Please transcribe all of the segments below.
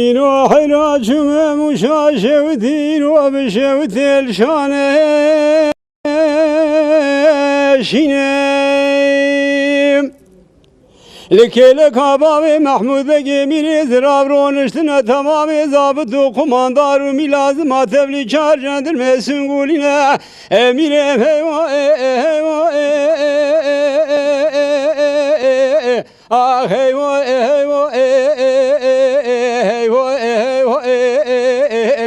روح راجم مشاشة ودين وبشة وتل شانه شينم لكلك بابي محمود بقي من زراب رونشتنا تمامي ضابط وقماندار وملازم تبلي شارجان المسون قولنا امير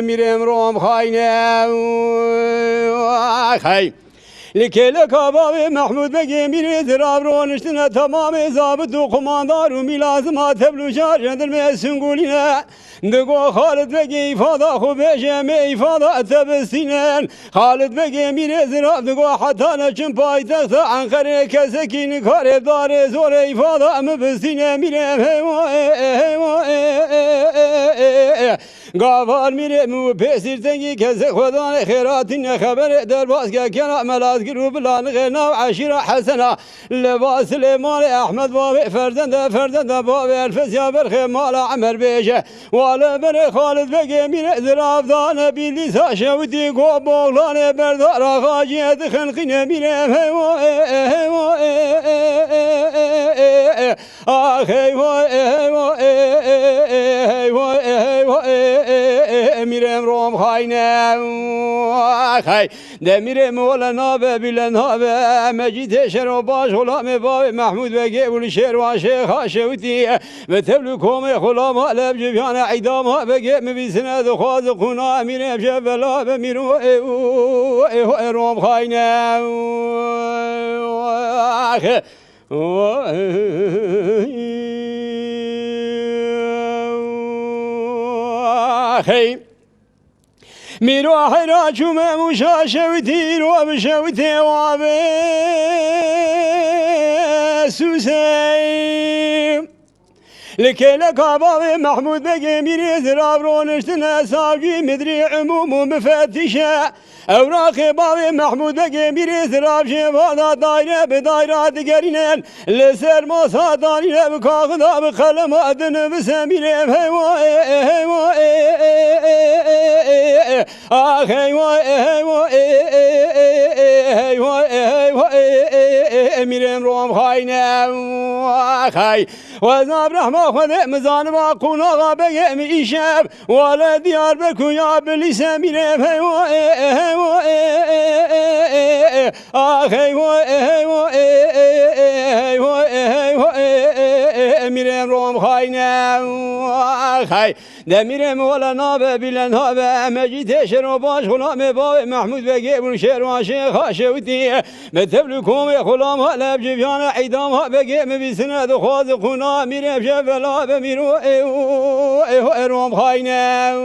امیرم روم خاینم خای لکلک بابی محمود بگی میری دراب رونشتنا تمام ضابط و قماندار و ملازم تبلو شارجان المسون قولنا دقو خالد بگی ifade خوب جمع ifade تبستینن خالد بگی میره زراب دقو حتی نچن پایتخت انقره کسکین کار داره زور ifade مبستینه میره گاوار میره مو پسیر تنگی کس خدان خیراتین خبر در باز که کنه ملاز گروب لان غنا عشیره حسنه لباس لیمان احمد بابی فرزند بابی الفسیا برخی مال عمر بیشه والا بر خالد بگی میره زراب دانه بیلی ساشوتی گو بغلان بردار آقاجی دخنقینه میره امیرم روم خاینم خای دمیرم ولا نابه بلا نابه مجید شر باش غلام باب محمود بگی ول شیروان شیخ شوتی بتبلو کوم غلام لب جبیان عیدام بگی میبیسن دخواز خونا امیرم جبلا بمیرو روم خاینم خي ميرو حراجو مموشا شوتي وبشوتي وابسوسي لكلك بابي محمود بقي ميري زراب رونشتنا ساقي مدري عموم مفتشة اوراق بابي محمود بقي ميري زراب شفادا دايرة بدايرة دقرينين لسر موسى دانية بكاغدا بقلم ادن بسميري امیرم روم خاینم خای وزاب رحمه خود مزان با قونا بگم ایشب والا دیار بکو یا بلیس امیرم امیرم روم خاینم خای دمیرم ولا نابه بلا نابه مجید شر باش غلام باب محمود بگی ول شیروان شیخ شوتی بتبلو کوم غلام لب جبیان عیدام بگی میبیسن دخواز خونا میرم شبلا بمیرو روم خاینم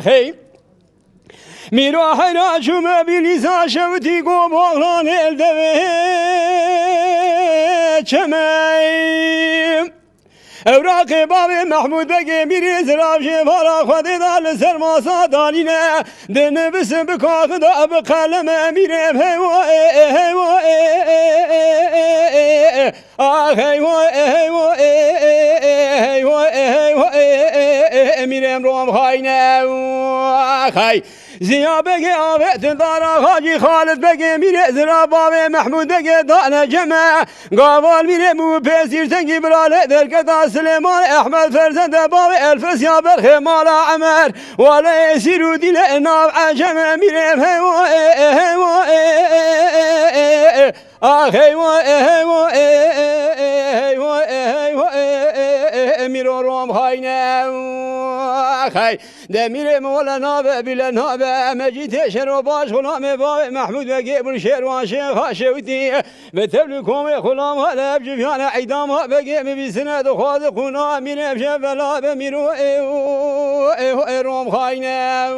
خی میرو حراجو مبیلی ساشوتی گو بغلان الدوه چمیم اوراق بابی محمود بگی میری زراب شفارا خودی دال سرماسا دالینه دنه بسن بکاق دا بقلم امیرم امیرم روم خاینم خای زیا بگی آبت دارا خاجی خالد بگی میره زراب بابی محمود بگی دانه جمع گاوال میره مو پسیر تنگی براله درکتا سلیمان احمد فرزند بابی الفسیا برخی مالا عمر والا اسیرو دیل ناب عجم میره امیرو روم خاینم خای دمیرم ولا نابه بلا نابه مجید شر باش غلام باب محمود بگی ول شیروان شیخ شوتی بتبلو کوم غلام لب جبیان عیدام بگی میبیسن دخواز خونا میرم شبلا بمیرو روم خاینم